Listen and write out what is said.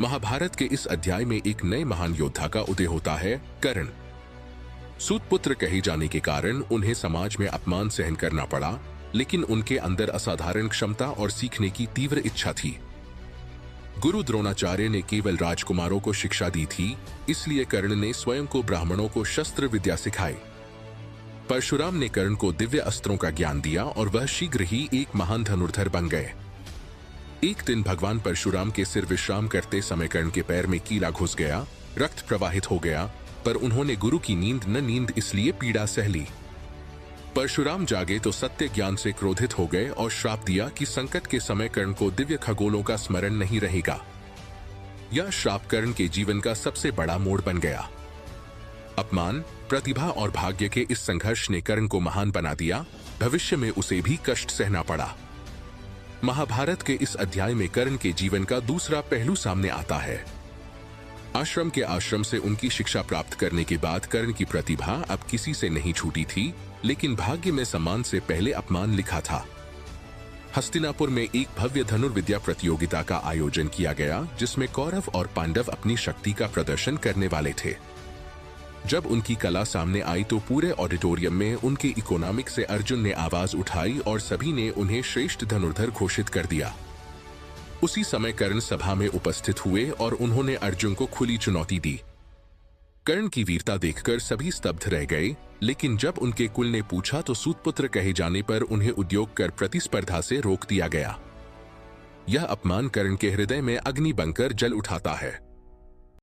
महाभारत के इस अध्याय में एक नए महान योद्धा का उदय होता है, कर्ण। सूतपुत्र कहे जाने के कारण उन्हें समाज में अपमान सहन करना पड़ा, लेकिन उनके अंदर असाधारण क्षमता और सीखने की तीव्र इच्छा थी। गुरु द्रोणाचार्य ने केवल राजकुमारों को शिक्षा दी थी, इसलिए कर्ण ने स्वयं को ब्राह्मणों को शस्त्र विद्या सिखाई। परशुराम ने कर्ण को दिव्य अस्त्रों का ज्ञान दिया और वह शीघ्र ही एक महान धनुर्धर बन गए। एक दिन भगवान परशुराम के सिर विश्राम करते समय कर्ण के पैर में कीला घुस गया, रक्त प्रवाहित हो गया, पर उन्होंने गुरु की नींद इसलिए पीड़ा सह ली। परशुराम जागे तो सत्य ज्ञान से क्रोधित हो गए और श्राप दिया कि संकट के समय कर्ण को दिव्य खगोलों का स्मरण नहीं रहेगा। यह श्राप कर्ण के जीवन का सबसे बड़ा मोड़ बन गया। अपमान, प्रतिभा और भाग्य के इस संघर्ष ने कर्ण को महान बना दिया। भविष्य में उसे भी कष्ट सहना पड़ा। महाभारत के इस अध्याय में कर्ण के जीवन का दूसरा पहलू सामने आता है। आश्रम के आश्रम से उनकी शिक्षा प्राप्त करने के बाद कर्ण की प्रतिभा अब किसी से नहीं छूटी थी, लेकिन भाग्य में सम्मान से पहले अपमान लिखा था। हस्तिनापुर में एक भव्य धनुर्विद्या प्रतियोगिता का आयोजन किया गया, जिसमें कौरव और पांडव अपनी शक्ति का प्रदर्शन करने वाले थे। जब उनकी कला सामने आई तो पूरे ऑडिटोरियम में उनके इकोनॉमिक से अर्जुन ने आवाज उठाई और सभी ने उन्हें श्रेष्ठ धनुर्धर घोषित कर दिया। उसी समय कर्ण सभा में उपस्थित हुए और उन्होंने अर्जुन को खुली चुनौती दी। कर्ण की वीरता देखकर सभी स्तब्ध रह गए, लेकिन जब उनके कुल ने पूछा तो सूतपुत्र कहे जाने पर उन्हें उद्योग कर प्रतिस्पर्धा से रोक दिया गया। यह अपमान कर्ण के हृदय में अग्नि बनकर जल उठाता है।